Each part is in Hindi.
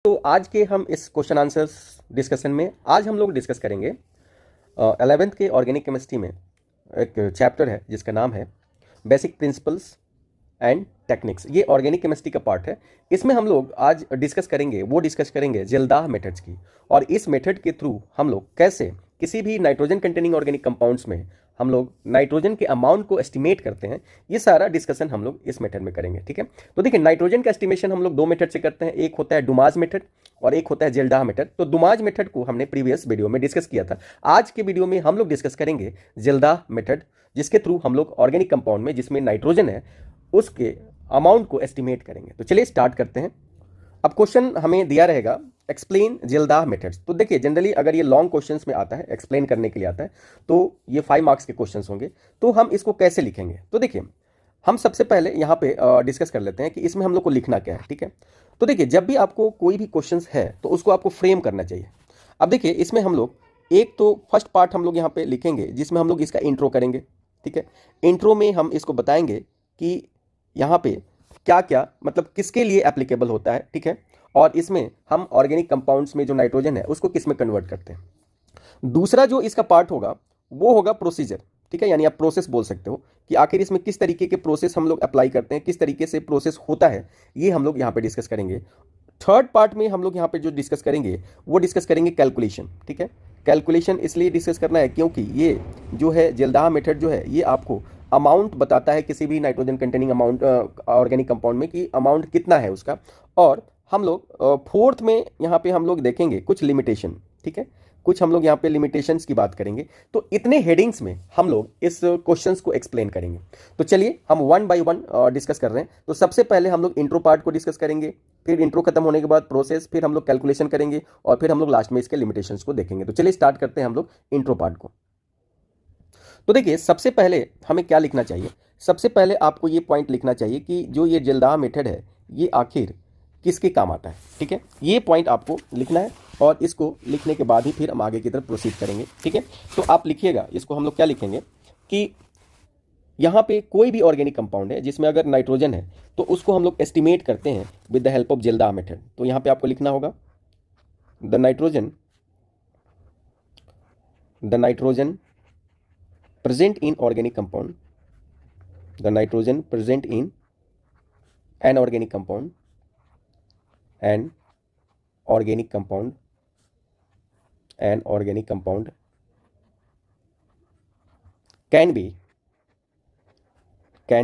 तो आज के हम इस क्वेश्चन आंसर्स डिस्कशन में आज हम लोग डिस्कस करेंगे 11th के ऑर्गेनिक केमिस्ट्री में एक चैप्टर है जिसका नाम है बेसिक प्रिंसिपल्स एंड टेक्निक्स। ये ऑर्गेनिक केमिस्ट्री का पार्ट है। इसमें हम लोग आज डिस्कस करेंगे जेल्दाह मेथड्स की, और इस मेथड के थ्रू हम लोग कैसे किसी भी नाइट्रोजन कंटेनिंग ऑर्गेनिक कंपाउंड्स में हम लोग नाइट्रोजन के अमाउंट को एस्टिमेट करते हैं। ये सारा डिस्कशन हम लोग इस मेथड में करेंगे, ठीक है। तो देखिए, नाइट्रोजन का एस्टिमेशन हम लोग दो मेथड से करते हैं। एक होता है डुमाज मेथड और एक होता है जेल्दाह मेथड। तो डुमाज मेथड को हमने प्रीवियस वीडियो में डिस्कस किया था। आज के वीडियो में हम लोग डिस्कस करेंगे जेल्दाह मेथड, जिसके थ्रू हम लोग ऑर्गेनिक कंपाउंड में जिसमें नाइट्रोजन है उसके अमाउंट को एस्टिमेट करेंगे। तो चलिए स्टार्ट करते हैं। अब क्वेश्चन हमें दिया रहेगा एक्सप्लेन जेल्दाह मेथड्स। तो देखिए, जनरली अगर ये लॉन्ग क्वेश्चंस में आता है, एक्सप्लेन करने के लिए आता है, तो ये 5 मार्क्स के क्वेश्चंस होंगे। तो हम इसको कैसे लिखेंगे? तो देखिए, हम सबसे पहले यहाँ पे डिस्कस कर लेते हैं कि इसमें हम लोग को लिखना क्या है, ठीक है। तो देखिए, जब भी आपको कोई भी क्वेश्चंस है तो उसको आपको फ्रेम करना चाहिए। अब देखिए, इसमें हम लोग एक तो फर्स्ट पार्ट हम लोग यहाँ पे लिखेंगे जिसमें हम लोग इसका इंट्रो करेंगे, ठीक है। इंट्रो में हम इसको बताएंगे कि यहाँ पे क्या क्या मतलब किसके लिए एप्लीकेबल होता है, ठीक है। और इसमें हम ऑर्गेनिक कंपाउंड्स में जो नाइट्रोजन है उसको किस में कन्वर्ट करते हैं। दूसरा जो इसका पार्ट होगा वो होगा प्रोसीजर, ठीक है। यानी आप प्रोसेस बोल सकते हो कि आखिर इसमें किस तरीके के प्रोसेस हम लोग अप्लाई करते हैं, किस तरीके से प्रोसेस होता है, ये हम लोग यहाँ पे डिस्कस करेंगे। थर्ड पार्ट में हम लोग यहाँ पे जो डिस्कस करेंगे वो डिस्कस करेंगे कैलकुलेशन, ठीक है। कैलकुलेशन इसलिए डिस्कस करना है क्योंकि ये जो है जेल्दाह मेथड जो है ये आपको अमाउंट बताता है किसी भी nitrogen containing amount organic compound में कि अमाउंट कितना है उसका। और हम लोग फोर्थ में यहाँ पे हम लोग देखेंगे कुछ लिमिटेशन, ठीक है। कुछ हम लोग यहाँ पे लिमिटेशंस की बात करेंगे। तो इतने हेडिंग्स में हम लोग इस क्वेश्चंस को एक्सप्लेन करेंगे। तो चलिए हम वन बाय वन डिस्कस कर रहे हैं। तो सबसे पहले हम लोग इंट्रो पार्ट को डिस्कस करेंगे, फिर इंट्रो खत्म होने के बाद प्रोसेस, फिर हम लोग कैलकुलेशन करेंगे और फिर हम लोग लास्ट में इसके लिमिटेशंस को देखेंगे। तो चलिए स्टार्ट करते हैं हम लोग इंट्रो पार्ट को। तो देखिए, सबसे पहले हमें क्या लिखना चाहिए? सबसे पहले आपको ये पॉइंट लिखना चाहिए कि जो ये जेल्दाह मेथड है ये आखिर किसके काम आता है, ठीक है। ये पॉइंट आपको लिखना है और इसको लिखने के बाद ही फिर हम आगे की तरफ प्रोसीड करेंगे, ठीक है। तो आप लिखिएगा, इसको हम लोग क्या लिखेंगे कि यहाँ पे कोई भी ऑर्गेनिक कंपाउंड है जिसमें अगर नाइट्रोजन है तो उसको हम लोग एस्टिमेट करते हैं with the help of Kjeldahl method. तो यहाँ पे आपको लिखना होगा the nitrogen present in organic compound, the nitrogen present in an organic compound, an organic compound can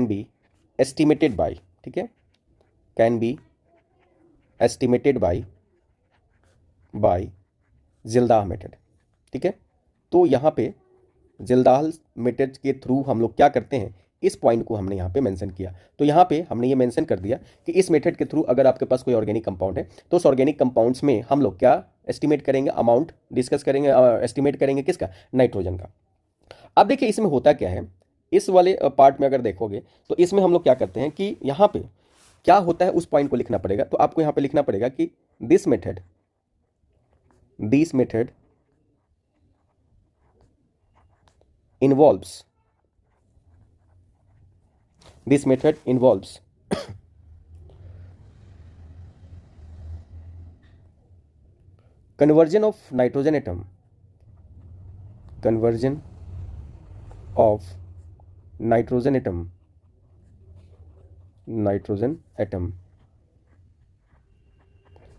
be estimated by, ठीक है, can be estimated by Kjeldahl method, ठीक है। तो यहाँ पे जेल्दाह मेथड के थ्रू हम लोग क्या करते हैं, इस पॉइंट को हमने यहाँ पे मेंशन किया। तो यहाँ पे हमने ये मेंशन कर दिया कि इस मेथड के थ्रू अगर आपके पास कोई ऑर्गेनिक कंपाउंड है तो उस ऑर्गेनिक कंपाउंड्स में हम लोग क्या एस्टिमेट करेंगे, अमाउंट डिस्कस करेंगे, एस्टिमेट करेंगे किसका, नाइट्रोजन का। अब देखिए, इसमें होता क्या है, इस वाले पार्ट में अगर देखोगे तो इसमें हम लोग क्या करते हैं कि यहाँ पे क्या होता है उस पॉइंट को लिखना पड़ेगा। तो आपको यहाँ पे लिखना पड़ेगा कि this method involves conversion of nitrogen atom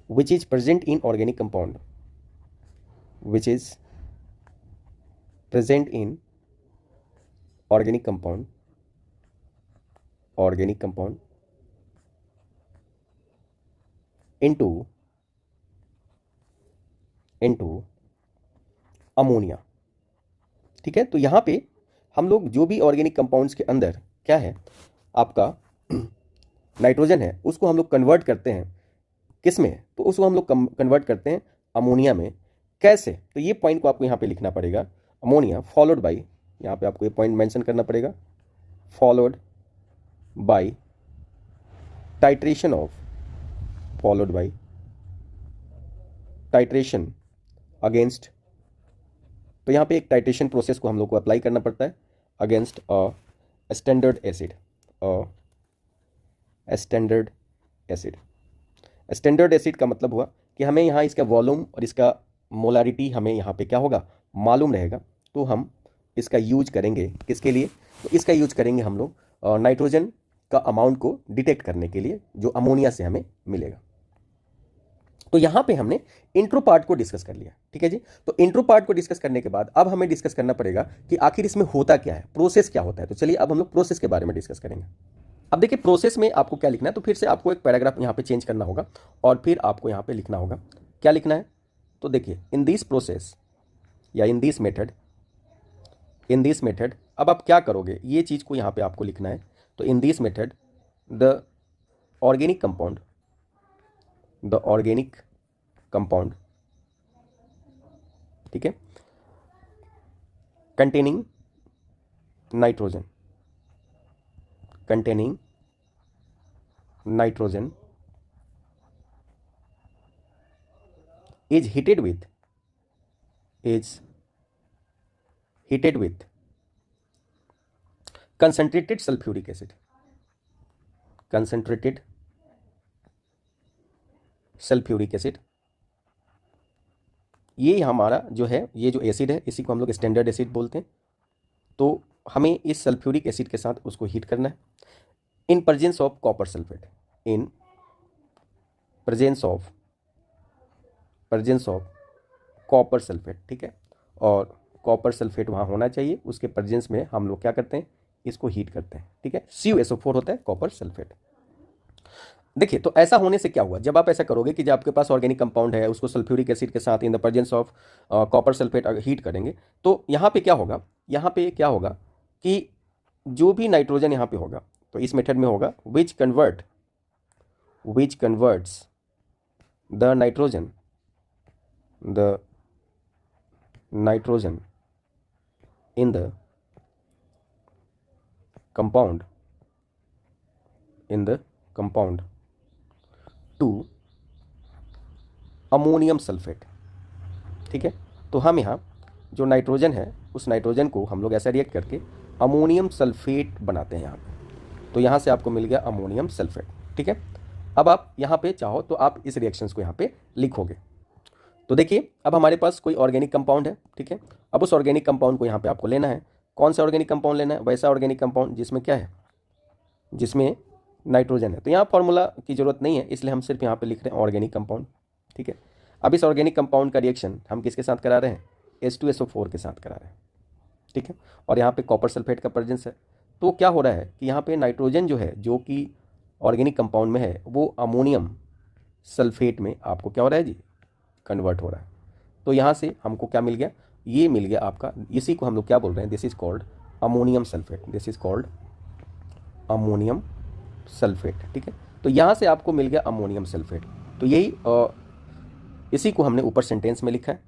which is present in organic compound, organic compound into ammonia, ठीक है। तो यहाँ पे हम लोग जो भी ऑर्गेनिक कंपाउंड्स के अंदर क्या है आपका नाइट्रोजन है उसको हम लोग कन्वर्ट करते हैं किस में, तो उसको हम लोग कन्वर्ट करते हैं अमोनिया में। कैसे? तो ये पॉइंट को आपको यहाँ पे लिखना पड़ेगा, अमोनिया फॉलोड बाई, यहाँ पे आपको ये पॉइंट मेंशन करना पड़ेगा, फॉलोड बाई टाइट्रेशन अगेंस्ट। तो यहाँ पे एक टाइट्रेशन प्रोसेस को हम लोग को अप्लाई करना पड़ता है against standard acid. Standard acid का मतलब हुआ कि हमें यहाँ इसका वॉल्यूम और इसका मोलारिटी हमें यहाँ पे क्या होगा, मालूम रहेगा, तो हम इसका यूज करेंगे किसके लिए, तो इसका यूज करेंगे हम लोग नाइट्रोजन का अमाउंट को डिटेक्ट करने के लिए जो अमोनिया से हमें मिलेगा। तो यहां पे हमने इंट्रो पार्ट को डिस्कस कर लिया, ठीक है जी। तो इंट्रो पार्ट को डिस्कस करने के बाद अब हमें डिस्कस करना पड़ेगा कि आखिर इसमें होता क्या है, प्रोसेस क्या होता है। तो चलिए अब हम लोग प्रोसेस के बारे में डिस्कस करेंगे। अब देखिए प्रोसेस में आपको क्या लिखना है, तो फिर से आपको एक पैराग्राफ यहाँ पे चेंज करना होगा और फिर आपको यहाँ पे लिखना होगा, क्या लिखना है, तो देखिए इन दिस प्रोसेस या इन दिस मेथड, अब आप क्या करोगे, ये चीज़ को यहाँ पे आपको लिखना है। तो in this method the organic compound, ठीक है, containing nitrogen is heated with concentrated sulfuric acid, ये हमारा जो है, ये जो एसिड है इसी को हम लोग स्टैंडर्ड एसिड बोलते हैं। तो हमें इस सल्फ्यूरिक एसिड के साथ उसको हीट करना है in presence of copper sulphate, in presence of copper sulphate, ठीक है। और कॉपर सल्फेट वहाँ होना चाहिए, उसके प्रेजेंस में हम लोग क्या करते हैं, इसको हीट करते हैं, ठीक है। CuSO4 होता है कॉपर सल्फेट। देखिए तो ऐसा होने से क्या हुआ, जब आप ऐसा करोगे कि जब आपके पास ऑर्गेनिक कंपाउंड है उसको सल्फ्यूरिक एसिड के साथ in the presence of copper sulphate heat करेंगे, तो यहाँ पे क्या होगा, कि जो भी नाइट्रोजन यहाँ पे होगा, तो इस मेथड में होगा which converts the nitrogen in the compound to ammonium sulphate, ठीक है। तो हम यहाँ जो नाइट्रोजन है उस नाइट्रोजन को हम लोग ऐसा रिएक्ट करके अमोनियम सल्फेट बनाते हैं यहाँ पे। तो यहाँ से आपको मिल गया अमोनियम सल्फेट, ठीक है। अब आप यहाँ पे चाहो तो आप इस रिएक्शंस को यहाँ पे लिखोगे। तो देखिए अब हमारे पास कोई ऑर्गेनिक कंपाउंड है, ठीक है। अब उस ऑर्गेनिक कंपाउंड को यहाँ पे आपको लेना है। कौन सा ऑर्गेनिक कंपाउंड लेना है, वैसा ऑर्गेनिक कंपाउंड जिसमें क्या है, जिसमें नाइट्रोजन है। तो यहाँ फॉर्मूला की जरूरत नहीं है, इसलिए हम सिर्फ यहाँ पे लिख रहे हैं ऑर्गेनिक कंपाउंड, ठीक है। अब इस ऑर्गेनिक कंपाउंड का रिएक्शन हम किसके साथ करा रहे हैं, H2SO4 के साथ करा रहे हैं, ठीक है। और यहाँ पे कॉपर सल्फेट का प्रेजेंस है। तो क्या हो रहा है कि यहाँ पे नाइट्रोजन जो है जो कि ऑर्गेनिक कंपाउंड में है वो अमोनियम सल्फेट में आपको क्या हो रहा है जी, कन्वर्ट हो रहा है। तो यहाँ से हमको क्या मिल गया, ये मिल गया आपका, इसी को हम लोग क्या बोल रहे हैं, this is called ammonium sulphate, ठीक है। तो यहाँ से आपको मिल गया अमोनियम सल्फेट। तो यही इसी को हमने ऊपर सेंटेंस में लिखा है।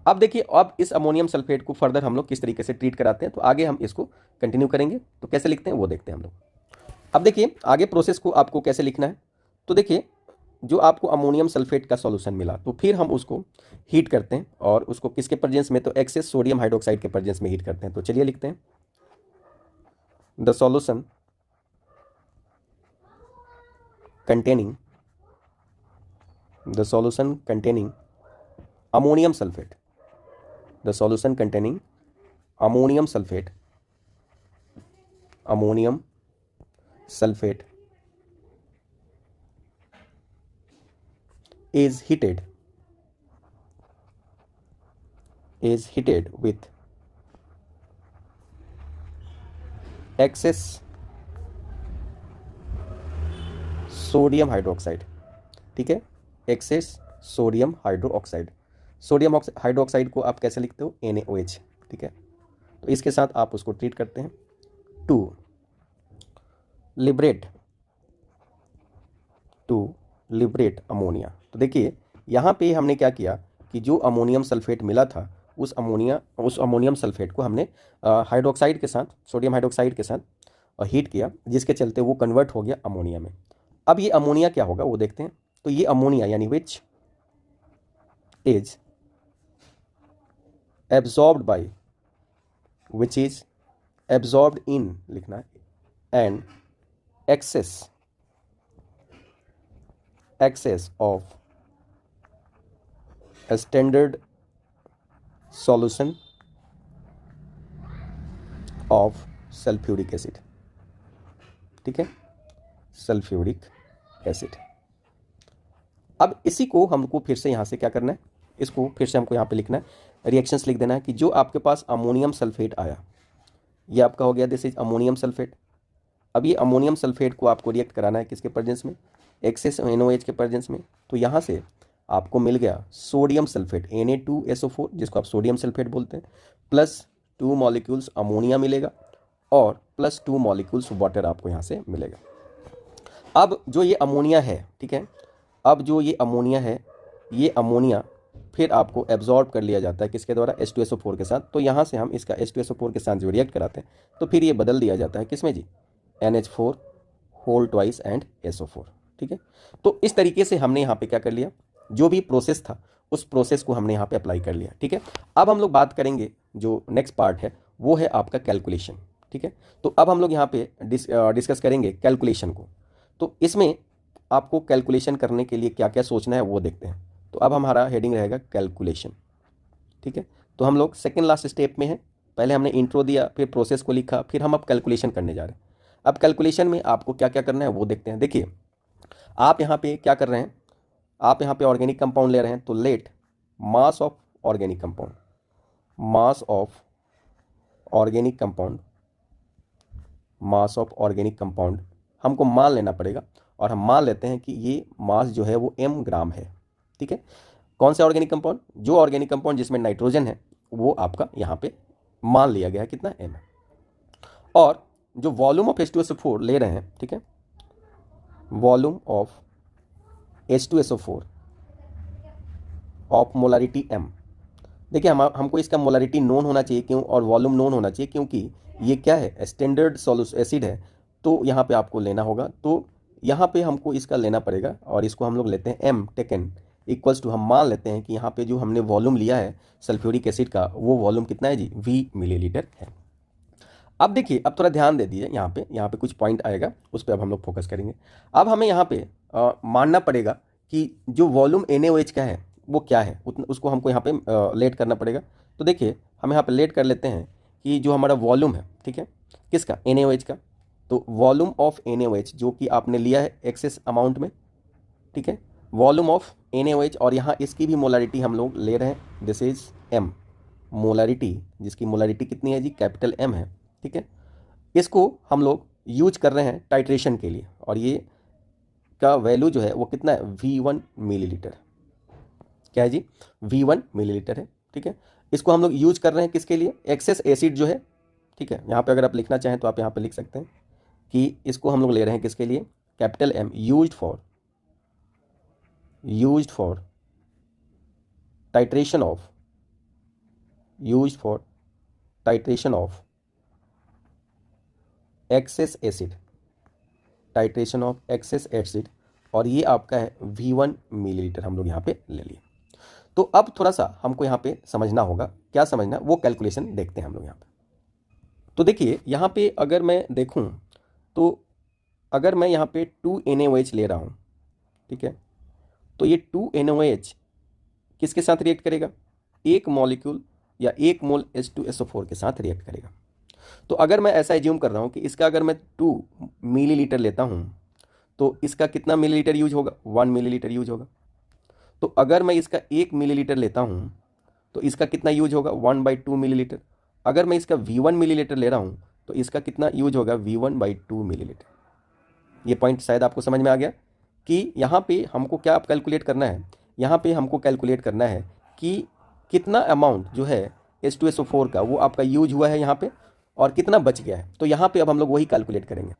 अब देखिए अब इस अमोनियम सल्फेट को फर्दर हम लोग किस तरीके से ट्रीट कराते हैं, तो आगे हम इसको कंटिन्यू करेंगे। तो कैसे लिखते हैं वो देखते हैं हम लोग। अब देखिए आगे प्रोसेस को आपको कैसे लिखना है। तो देखिए जो आपको अमोनियम सल्फेट का सॉल्यूशन मिला, तो फिर हम उसको हीट करते हैं और उसको किसके प्रेजेंस में, तो एक्सेस सोडियम हाइड्रोक्साइड के प्रेजेंस में हीट करते हैं। तो चलिए लिखते हैं the solution containing ammonium sulfate, is heated with excess sodium hydroxide, ठीक है, access sodium hydroxide. Sodium hydroxide को आप कैसे लिखते हो, NaOH, ठीक है। तो इसके साथ आप उसको ट्रीट करते हैं टू लिबरेट अमोनिया। तो देखिए यहाँ पे हमने क्या किया कि जो अमोनियम सल्फेट मिला था उस अमोनियम सल्फेट को हमने हाइड्रोक्साइड के साथ, सोडियम हाइड्रोक्साइड के साथ हीट किया, जिसके चलते वो कन्वर्ट हो गया अमोनिया में। अब ये अमोनिया क्या होगा वो देखते हैं। तो ये अमोनिया यानी विच इज एब्जॉर्ब्ड इन लिखना है and excess of standard solution of sulphuric acid, ठीक है, सल्फ्यूरिक एसिड। अब इसी को हमको फिर से यहाँ से क्या करना है, इसको फिर से हमको यहाँ पे लिखना है, रिएक्शंस लिख देना है कि जो आपके पास अमोनियम सल्फेट आया, ये आपका हो गया दिस इज अमोनियम सल्फेट। अब ये अमोनियम सल्फेट को आपको रिएक्ट कराना है किसके प्रेजेंस में, एक्सेस NOH के प्रेजेंस में। तो यहाँ से आपको मिल गया सोडियम सल्फेट Na2SO4, जिसको आप सोडियम सल्फेट बोलते हैं, प्लस 2 मॉलिक्यूल्स अमोनिया मिलेगा और प्लस 2 मॉलिक्यूल्स वाटर आपको यहाँ से मिलेगा। अब जो ये अमोनिया है, ठीक है, अब जो ये अमोनिया है, ये अमोनिया फिर आपको एब्जॉर्ब कर लिया जाता है किसके द्वारा, H2SO4 के साथ। तो यहाँ से हम इसका H2SO4 के साथ जो रिएक्ट कराते हैं तो फिर ये बदल दिया जाता है किसमें जी, NH4 whole twice and SO4, ठीक है। तो इस तरीके से हमने यहाँ पे क्या कर लिया, जो भी प्रोसेस था उस प्रोसेस को हमने यहाँ पे अप्लाई कर लिया, ठीक है। अब हम लोग बात करेंगे, जो नेक्स्ट पार्ट है वो है आपका कैलकुलेशन, ठीक है। तो अब हम लोग यहाँ पे डिस्कस करेंगे कैलकुलेशन को। तो इसमें आपको कैलकुलेशन करने के लिए क्या क्या सोचना है वो देखते हैं। तो अब हमारा हेडिंग रहेगा कैलकुलेशन, ठीक है। तो हम लोग सेकेंड लास्ट स्टेप में हैं, पहले हमने इंट्रो दिया, फिर प्रोसेस को लिखा, फिर हम अब कैलकुलेशन करने जा रहे हैं। अब कैलकुलेशन में आपको क्या क्या करना है वो देखते हैं। देखिए आप यहाँ पे क्या कर रहे हैं, आप यहाँ पे ऑर्गेनिक कंपाउंड ले रहे हैं, तो let mass of organic compound, mass of organic compound, mass of organic compound हमको मान लेना पड़ेगा, और हम मान लेते हैं कि ये मास जो है वो m ग्राम है, ठीक है। कौन सा ऑर्गेनिक कंपाउंड, जो ऑर्गेनिक कंपाउंड जिसमें नाइट्रोजन है वो आपका यहाँ पे मान लिया गया है कितना m है। और जो वॉल्यूम ऑफ H2SO4 ले रहे हैं, ठीक है, volume of H2SO4 of molarity m। देखिए हमको इसका मोलारिटी नोन होना चाहिए, क्यों, और वॉल्यूम नोन होना चाहिए, क्योंकि ये क्या है, स्टैंडर्ड सॉल्यूशन एसिड है, तो यहाँ पे आपको लेना होगा। तो यहाँ पे हमको इसका लेना पड़ेगा, और इसको हम लोग लेते हैं m टेकन इक्वल्स टू, हम मान लेते हैं कि यहाँ पे जो हमने वॉल्यूम लिया है सल्फ्यूरिक एसिड का, वो वॉल्यूम कितना है जी, V मिलीलीटर है। अब देखिए, अब थोड़ा ध्यान दे दीजिए, यहाँ पे कुछ पॉइंट आएगा, उस पर अब हम लोग फोकस करेंगे। अब हमें यहाँ पे मानना पड़ेगा कि जो वॉल्यूम NaOH का है वो क्या है, उसको हमको यहाँ पे लेट करना पड़ेगा। तो देखिए हम यहाँ पे लेट कर लेते हैं कि जो हमारा वॉल्यूम है, ठीक है, किसका, NaOH का। तो वॉल्यूम ऑफ NaOH जो कि आपने लिया है एक्सेस अमाउंट में, ठीक है, वॉल्यूम ऑफ NaOH, और यहाँ इसकी भी मोलारिटी हम लोग ले रहे हैं, दिस इज m, मोलारिटी, जिसकी मोलारिटी कितनी है जी, कैपिटल M है, ठीक है। इसको हम लोग यूज कर रहे हैं टाइट्रेशन के लिए, और ये का वैल्यू जो है वो कितना है, V1 मिलीलीटर, क्या है जी, V1 मिलीलीटर है, ठीक है। इसको हम लोग यूज कर रहे हैं किसके लिए, एक्सेस एसिड जो है, ठीक है। यहाँ पे अगर आप लिखना चाहें तो आप यहाँ पे लिख सकते हैं कि इसको हम लोग ले रहे हैं किसके लिए, capital M, used for titration of excess acid, titration of excess acid, और ये आपका है V1 मिलीलीटर हम लोग यहाँ पे ले लिए। तो अब थोड़ा सा हमको यहाँ पे समझना होगा, क्या समझना, वो कैलकुलेशन देखते हैं हम लोग यहाँ पे। तो देखिए यहाँ पे अगर मैं देखूँ तो अगर मैं यहाँ पे 2 NaOH ले रहा हूँ, ठीक है, तो ये 2 NaOH किसके साथ रिएक्ट करेगा, एक मॉलिक्यूल या 1 मोल H2SO4 के साथ रिएक्ट करेगा। तो अगर मैं ऐसा एज्यूम कर रहा हूँ कि इसका अगर मैं 2 मिलीलीटर लेता हूँ तो इसका कितना मिलीलीटर यूज होगा, 1 मिलीलीटर यूज होगा। तो अगर मैं इसका 1 मिलीलीटर लेता हूँ तो इसका कितना यूज होगा, 1/2 मिलीलीटर। अगर मैं इसका V1 मिलीलीटर ले रहा हूँ तो इसका कितना यूज होगा, V1/2 मिलीलीटर। ये पॉइंट शायद आपको समझ में आ गया कि यहाँ पे हमको क्या कैलकुलेट करना है, यहाँ पे हमको कैलकुलेट करना है कि कितना अमाउंट जो है H2SO4 का वो आपका यूज हुआ है यहाँ पे, और कितना बच गया है। तो यहाँ पे अब हम लोग वही कैलकुलेट करेंगे।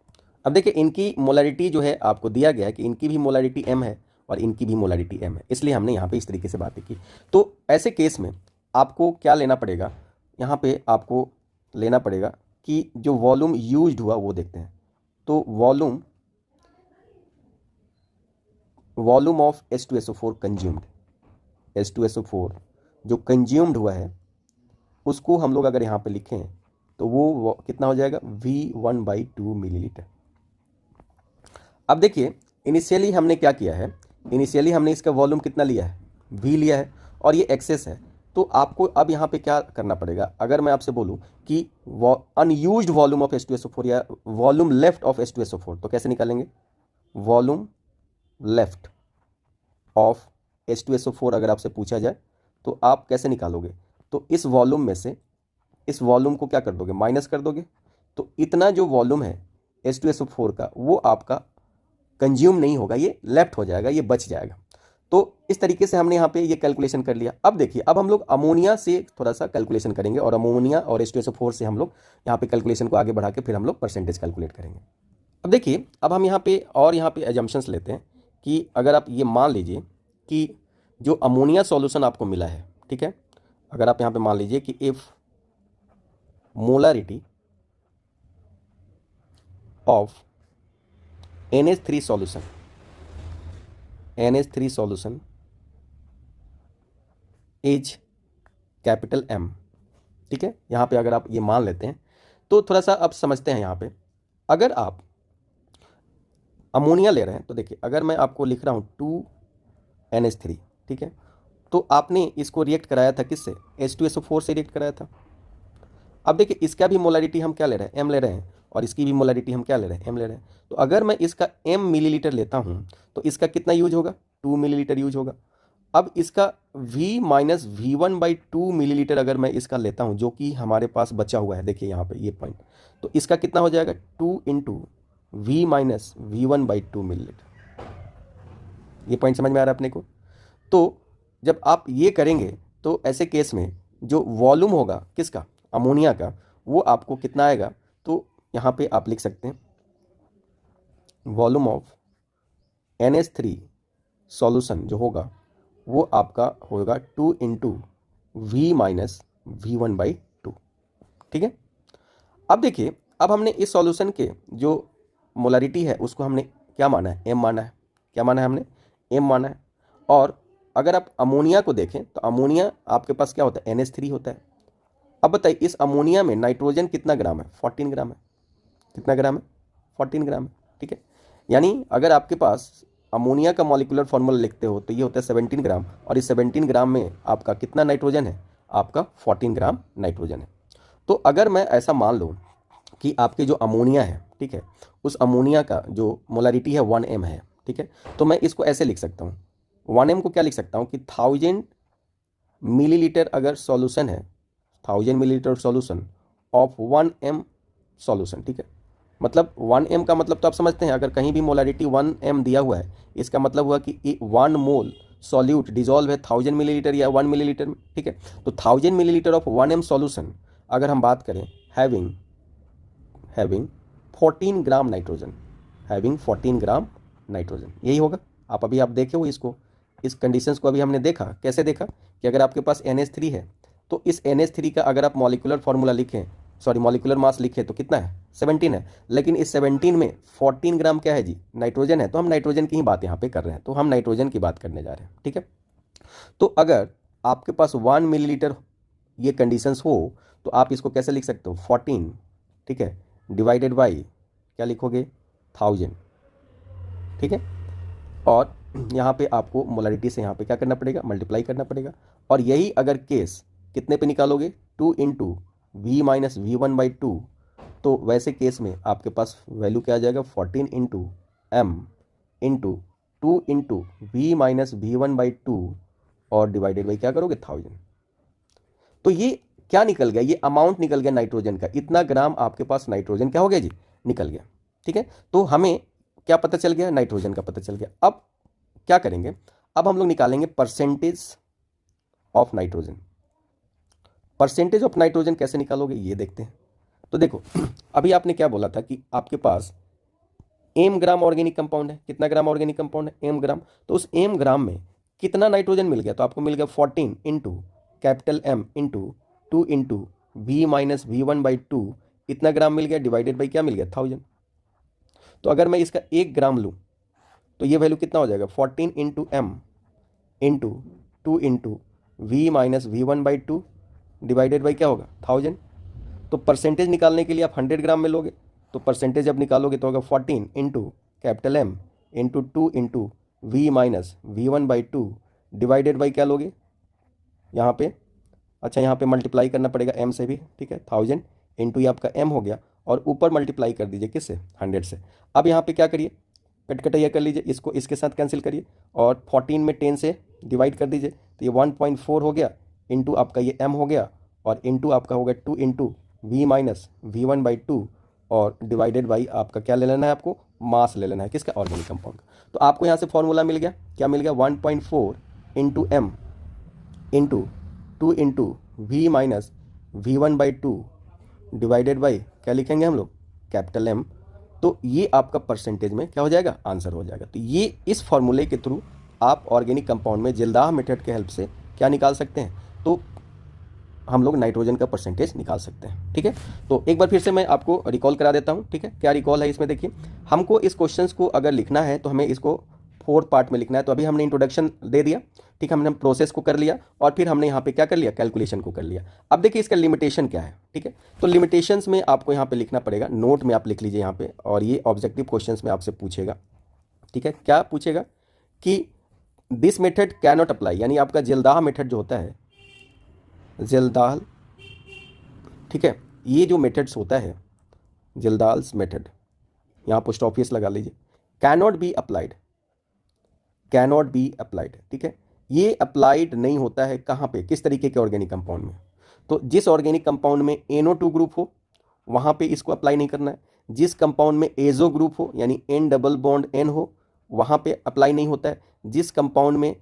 अब देखिए इनकी मोलारिटी जो है आपको दिया गया है कि इनकी भी मोलारिटी m है और इनकी भी मोलारिटी m है, इसलिए हमने यहाँ पे इस तरीके से बातें की। तो ऐसे केस में आपको क्या लेना पड़ेगा, यहाँ पे आपको लेना पड़ेगा कि जो वॉल्यूम यूज्ड हुआ वो देखते हैं। तो volume of H2SO4 consumed, H2SO4 जो कंज्यूम्ड हुआ है उसको हम लोग अगर यहाँ पे लिखें तो वो कितना हो जाएगा, V1/2 मिलीलीटर। अब देखिए इनिशियली हमने क्या किया है, इनिशियली हमने इसका वॉल्यूम कितना लिया है, V लिया है, और ये एक्सेस है, तो आपको अब यहाँ पे क्या करना पड़ेगा, अगर मैं आपसे बोलूँ कि अनयूज्ड वॉल्यूम ऑफ H2SO4 या वॉल्यूम लेफ्ट ऑफ H2SO4, तो कैसे निकालेंगे, वॉल्यूम लेफ्ट ऑफ H2SO4 अगर आपसे पूछा जाए तो आप कैसे निकालोगे, तो इस वॉल्यूम में से इस वॉल्यूम को क्या कर दोगे, माइनस कर दोगे, तो इतना जो वॉल्यूम है H2SO4 का वो आपका कंज्यूम नहीं होगा, ये लेफ्ट हो जाएगा, ये बच जाएगा। तो इस तरीके से हमने यहाँ पे ये कैलकुलेशन कर लिया। अब देखिए, अब हम लोग अमोनिया से थोड़ा सा कैलकुलेशन करेंगे और अमोनिया और H2SO4 से हम लोग यहाँ पे कैलकुलेशन को आगे बढ़ा के फिर हम लोग परसेंटेज कैलकुलेट करेंगे। अब देखिए, अब हम यहाँ पे एजम्पशंस लेते हैं कि अगर आप ये मान लीजिए कि जो अमोनिया सॉल्यूशन आपको मिला है, ठीक है, अगर आप यहाँ पे मान लीजिए कि if molarity of NH3 solution is capital M, ठीक है, यहाँ पे अगर आप ये मान लेते हैं तो थोड़ा सा अब समझते हैं। यहाँ पे अगर आप अमोनिया ले रहे हैं तो देखिए, अगर मैं आपको लिख रहा हूँ 2NH3, ठीक है, तो आपने इसको रिएक्ट कराया था किससे, H2SO4 से रिएक्ट कराया था। अब देखिए, इसका भी मोलारिटी हम क्या ले रहे हैं, M ले रहे हैं, और इसकी भी मोलारिटी हम क्या ले रहे हैं, M ले रहे हैं। तो अगर मैं इसका M मिलीलीटर लेता हूँ तो इसका कितना यूज होगा, 2 मिलीलीटर यूज होगा। अब इसका V माइनस V1/2 मिलीलीटर अगर मैं इसका लेता हूँ, जो कि हमारे पास बचा हुआ है, देखिए यहाँ पे ये पॉइंट, तो इसका कितना हो जाएगा, 2 into V minus V1/2 millilitre. ये पॉइंट समझ में आ रहा है अपने को। तो जब आप ये करेंगे तो ऐसे केस में जो वॉल्यूम होगा किसका, अमोनिया का, वो आपको कितना आएगा, तो यहाँ पे आप लिख सकते हैं वॉल्यूम ऑफ NH3 सॉल्यूशन जो होगा वो आपका होगा 2 इंटू V माइनस V1/2, ठीक है। अब देखिए, अब हमने इस सॉल्यूशन के जो मोलारिटी है उसको हमने क्या माना है, M माना है। क्या माना है हमने, M माना है। और अगर आप अमोनिया को देखें तो अमोनिया आपके पास क्या होता है, NH3 होता है। अब बताइए, इस अमोनिया में नाइट्रोजन कितना ग्राम है, 14 ग्राम है। कितना ग्राम है, 14 ग्राम है, ठीक है। यानी अगर आपके पास अमोनिया का मॉलिक्यूलर फॉर्मूला लिखते हो तो ये होता है 17 ग्राम, और इस 17 ग्राम में आपका कितना नाइट्रोजन है, आपका 14 ग्राम नाइट्रोजन है। तो अगर मैं ऐसा मान लूँ कि आपके जो अमोनिया है, ठीक है, उस अमोनिया का जो मोलारिटी है 1m है, ठीक है, तो मैं इसको ऐसे लिख सकता हूँ, 1m को क्या लिख सकता हूँ कि 1000 मिलीलीटर अगर सॉल्यूशन है, 1000 millilitre solution of 1m solution, ठीक है। मतलब 1m का मतलब तो आप समझते हैं, अगर कहीं भी मोलारिटी 1m दिया हुआ है, इसका मतलब हुआ कि 1 मोल सॉल्यूट डिजॉल्व है 1000 मिलीलीटर या 1 मिलीलीटर में, ठीक है। तो 1000 मिलीलीटर ऑफ 1m सॉल्यूशन अगर हम बात करें having 14 gram nitrogen, having 14 gram nitrogen, यही होगा। आप अभी आप देखे हो इसको, इस कंडीशंस को अभी हमने देखा। कैसे देखा कि अगर आपके पास NH3 है तो इस NH3 का अगर आप मॉलिक्यूलर फार्मूला लिखें, सॉरी मॉलिक्यूलर मास लिखें तो कितना है, 17 है। लेकिन इस 17 में 14 ग्राम क्या है जी, नाइट्रोजन है। तो हम नाइट्रोजन की ही बात यहाँ पे कर रहे हैं, तो हम नाइट्रोजन की बात करने जा रहे हैं, ठीक है। तो अगर आपके पास 1 मिलीलीटर ये कंडीशंस हो तो आप इसको कैसे लिख सकते हो, 14, ठीक है, डिवाइडेड बाई क्या लिखोगे, 1000, ठीक है। और यहाँ पे आपको मोलारिटी से यहाँ पे क्या करना पड़ेगा, मल्टीप्लाई करना पड़ेगा। और यही अगर केस कितने पे निकालोगे, 2 इंटू V माइनस V1/2, तो वैसे केस में आपके पास वैल्यू क्या आ जाएगा, 14 into M into 2 into V minus V1/2 और डिवाइडेड बाई क्या करोगे, 1000। तो ये क्या निकल गया, ये अमाउंट निकल गया नाइट्रोजन का, इतना ग्राम आपके पास नाइट्रोजन क्या हो गया जी, निकल गया, ठीक है। तो हमें क्या पता चल गया, नाइट्रोजन का पता चल गया। अब क्या करेंगे, अब हम लोग निकालेंगे percentage of nitrogen. Percentage of nitrogen कैसे निकालोगे ये देखते हैं। तो देखो, अभी आपने क्या बोला था कि आपके पास m ग्राम ऑर्गेनिक कंपाउंड है। कितना ग्राम ऑर्गेनिक कंपाउंड है, m ग्राम। तो उस m ग्राम में कितना नाइट्रोजन मिल गया, तो आपको मिल गया 14 into capital M into 2 into V minus V1/2, इतना ग्राम मिल गया, डिवाइडेड बाई क्या मिल गया, 1000। तो अगर मैं इसका 1 ग्राम लूँ तो ये वैल्यू कितना हो जाएगा, 14 into M into 2 into V minus V1/2 divided by क्या होगा, 1000। तो परसेंटेज निकालने के लिए आप 100 ग्राम में लोगे, तो परसेंटेज जब निकालोगे तो होगा 14 into capital M into 2 into V minus V1/2 divided by क्या लोगे, यहाँ पे, अच्छा यहाँ पे मल्टीप्लाई करना पड़ेगा m से भी, ठीक है, 1000 इंटू ये आपका m हो गया, और ऊपर मल्टीप्लाई कर दीजिए किससे, 100 से। अब यहाँ पे क्या करिए, कटकटैया कर लीजिए, इसको इसके साथ कैंसिल करिए, और 14 में 10 से डिवाइड कर दीजिए, तो ये 1.4 हो गया, इंटू आपका ये m हो गया, और इंटू आपका हो गया 2 इंटू v माइनस v1/2, और डिवाइडेड बाई आपका क्या ले लेना है, आपको मास ले लेना है, किसका, ऑर्गेनिक कंपाउंड का। तो आपको यहाँ से फॉर्मूला मिल गया, क्या मिल गया, 1.4 into m into 2 into v minus v1/2 divided by क्या लिखेंगे हम लोग, कैपिटल M। तो ये आपका परसेंटेज में क्या हो जाएगा, आंसर हो जाएगा। तो ये इस फॉर्मूले के थ्रू आप ऑर्गेनिक कंपाउंड में जिल्दाह मेथड के हेल्प से क्या निकाल सकते हैं, तो हम लोग नाइट्रोजन का परसेंटेज निकाल सकते हैं, ठीक है। तो एक बार फिर से मैं आपको रिकॉल करा देता हूँ, ठीक है। क्या रिकॉल है इसमें, देखिए हमको इस क्वेश्चंस को अगर लिखना है तो हमें इसको 4 पार्ट में लिखना है। तो अभी हमने इंट्रोडक्शन दे दिया, ठीक है, हमने प्रोसेस को कर लिया, और फिर हमने यहाँ पे क्या कर लिया, कैलकुलेशन को कर लिया। अब देखिए इसका लिमिटेशन क्या है, ठीक है। तो लिमिटेशंस में आपको यहाँ पे लिखना पड़ेगा, नोट में आप लिख लीजिए यहाँ पे, और ये ऑब्जेक्टिव क्वेश्चंस में आपसे पूछेगा, ठीक है। क्या पूछेगा कि this method can not apply, यानी आपका जिल्दाह मेथड जो होता है, जिल्दाह, ठीक है, ये जो मेथड्स होता है जिल्दाह's मेथड, यहाँ पोस्ट ऑफिस लगा लीजिए, can not be applied, can not be applied, ठीक है। ये अप्लाइड नहीं होता है कहाँ पे, किस तरीके के ऑर्गेनिक कंपाउंड में, तो जिस ऑर्गेनिक कंपाउंड में NO2 ग्रुप हो वहाँ पे इसको अप्लाई नहीं करना है। जिस कंपाउंड में एजो ग्रुप हो यानी N डबल बॉन्ड N हो वहाँ पे अप्लाई नहीं होता है। जिस कंपाउंड में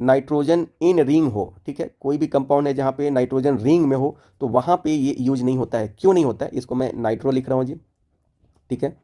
नाइट्रोजन इन रिंग हो, ठीक है, कोई भी कंपाउंड है जहाँ पे नाइट्रोजन रिंग में हो तो वहाँ पे ये यूज नहीं होता है। क्यों नहीं होता है, इसको मैं नाइट्रो लिख रहा हूँ जी, ठीक है,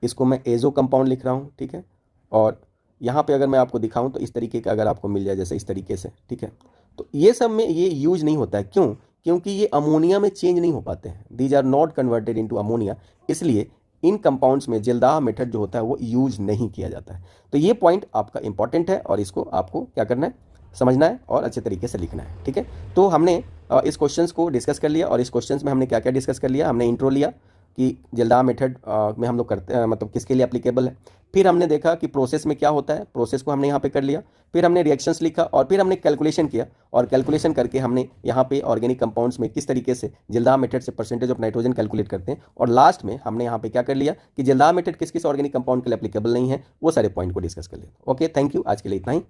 इसको मैं एजो कंपाउंड लिख रहा हूँ, ठीक है। और यहाँ पे अगर मैं आपको दिखाऊं तो इस तरीके का अगर आपको मिल जाए, जैसे इस तरीके से, ठीक है, तो ये सब में ये यूज नहीं होता है। क्यों, क्योंकि ये अमोनिया में चेंज नहीं हो पाते हैं, these are not converted into ammonia, इसलिए इन कंपाउंड्स में जिल्दाह मेथड जो होता है वो यूज नहीं किया जाता है। तो ये पॉइंट आपका इंपॉर्टेंट है, और इसको आपको क्या करना है, समझना है और अच्छे तरीके से लिखना है, ठीक है। तो हमने इस क्वेश्चंस को डिस्कस कर लिया, और इस क्वेश्चंस में हमने क्या क्या डिस्कस कर लिया, हमने इंट्रो लिया कि जिल्दाह मेथड में हम लोग करते हैं, मतलब किसके लिए एप्लीकेबल है। फिर हमने देखा कि प्रोसेस में क्या होता है, प्रोसेस को हमने यहाँ पे कर लिया। फिर हमने रिएक्शंस लिखा, और फिर हमने कैलकुलेशन किया, और कैलकुलेशन करके हमने यहाँ पे ऑर्गेनिक कंपाउंड्स में किस तरीके से जिल्दाह मेथड से परसेंटेज ऑफ नाइट्रोजन कैलकुलेट करते हैं। और लास्ट में हमने यहाँ पे क्या कर लिया कि जिल्दाह मेथड किस किस ऑर्गेनिक कंपाउंड के लिए एप्लीकेबल नहीं है, वो सारे पॉइंट को डिस्कस कर लिया। ओके, थैंक यू, आज के लिए इतना ही।